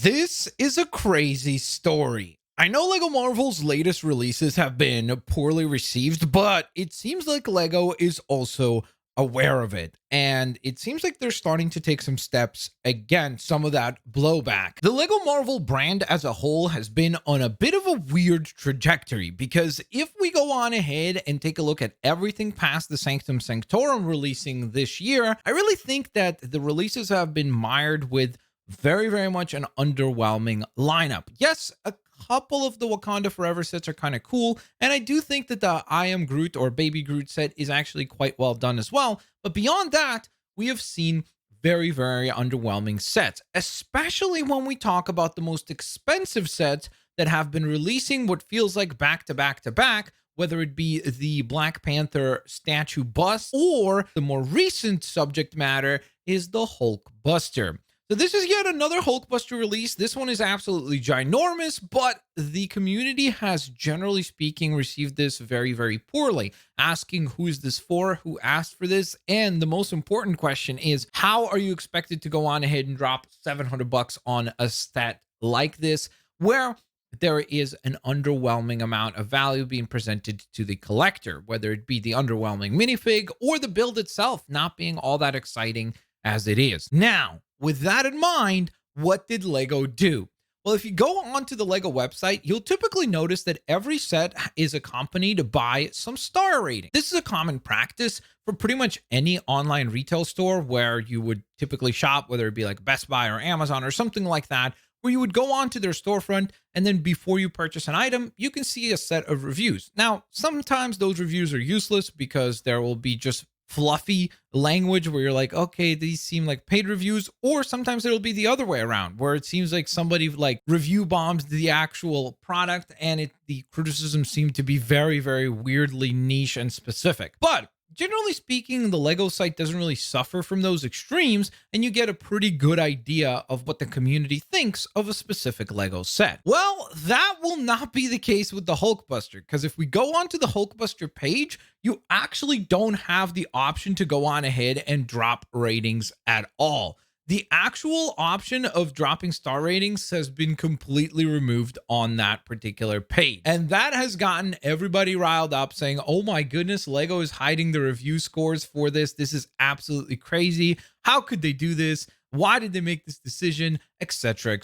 This is a crazy story. I know LEGO Marvel's latest releases have been poorly received, but it seems like LEGO is also aware of it. And it seems like they're starting to take some steps against some of that blowback. The LEGO Marvel brand as a whole has been on a bit of a weird trajectory because if we go on ahead and take a look at everything past the Sanctum Sanctorum releasing this year, I really think that the releases have been mired with very much an underwhelming lineup. Yes, a couple of the Wakanda Forever sets are kind of cool, and I do think that the I Am Groot or Baby Groot set is actually quite well done as well. But beyond that, we have seen very underwhelming sets, especially when we talk about the most expensive sets that have been releasing what feels like back to back to back, whether it be the Black Panther statue bust or the more recent subject matter is the Hulkbuster. So this is yet another Hulkbuster release. This one is absolutely ginormous, but the community has, generally speaking, received this very poorly, asking who is this for, who asked for this, and the most important question is, how are you expected to go on ahead and drop $700 on a set like this, where there is an underwhelming amount of value being presented to the collector, whether it be the underwhelming minifig or the build itself not being all that exciting as it is. Now, with that in mind, what did LEGO do? Well, if you go onto the LEGO website, you'll typically notice that every set is accompanied by some star rating. This is a common practice for pretty much any online retail store where you would typically shop, whether it be like Best Buy or Amazon or something like that, where you would go onto their storefront and then before you purchase an item, you can see a set of reviews. Now, sometimes those reviews are useless because there will be just fluffy language where you're like, okay, these seem like paid reviews, or sometimes it'll be the other way around where it seems like somebody like review bombs the actual product and the criticism seemed to be very weirdly niche and specific. But generally speaking, the LEGO site doesn't really suffer from those extremes, and you get a pretty good idea of what the community thinks of a specific LEGO set. Well, that will not be the case with the Hulkbuster, because if we go onto the Hulkbuster page, you actually don't have the option to go on ahead and drop ratings at all. The actual option of dropping star ratings has been completely removed on that particular page. And that has gotten everybody riled up saying, oh my goodness, LEGO is hiding the review scores for this. This is absolutely crazy. How could they do this? Why did they make this decision, etc.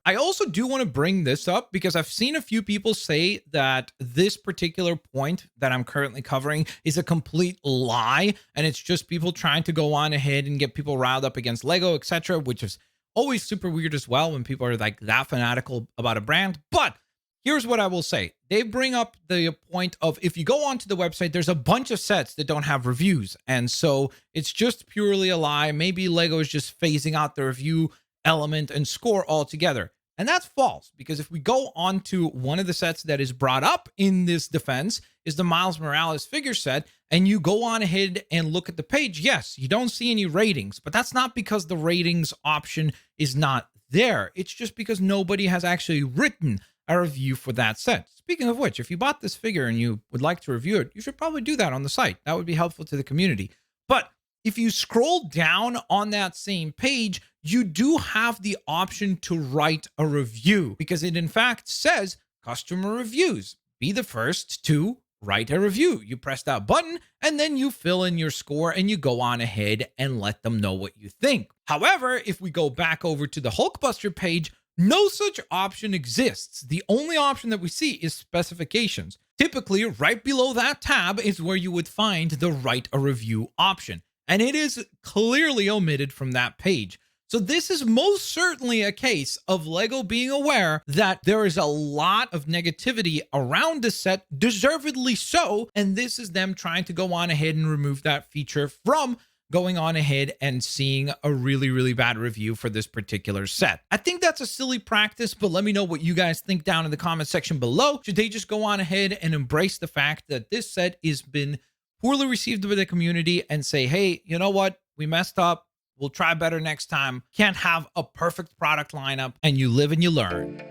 I also do want to bring this up because I've seen a few people say that this particular point that I'm currently covering is a complete lie, and it's just people trying to go on ahead and get people riled up against Lego, etc., which is always super weird as well when people are like that fanatical about a brand. But here's what I will say. They bring up the point of if you go onto the website, there's a bunch of sets that don't have reviews. And so it's just purely a lie. Maybe LEGO is just phasing out the review element and score altogether. And that's false, because if we go on to one of the sets that is brought up in this defense is the Miles Morales figure set, and you go on ahead and look at the page, yes, you don't see any ratings, but that's not because the ratings option is not there. It's just because nobody has actually written a review for that set. Speaking of which, if you bought this figure and you would like to review it, you should probably do that on the site. That would be helpful to the community. But if you scroll down on that same page, you do have the option to write a review because it in fact says customer reviews. Be the first to write a review. You press that button and then you fill in your score and you go on ahead and let them know what you think. However, if we go back over to the Hulkbuster page, no such option exists. The only option that we see is specifications. Typically, right below that tab is where you would find the write a review option, and it is clearly omitted from that page. So this is most certainly a case of LEGO being aware that there is a lot of negativity around the set, deservedly so, and this is them trying to go on ahead and remove that feature from going on ahead and seeing a really bad review for this particular set. I think that's a silly practice, but let me know what you guys think down in the comment section below. Should they just go on ahead and embrace the fact that this set has been poorly received by the community and say, hey, you know what? We messed up. We'll try better next time. Can't have a perfect product lineup, and you live and you learn.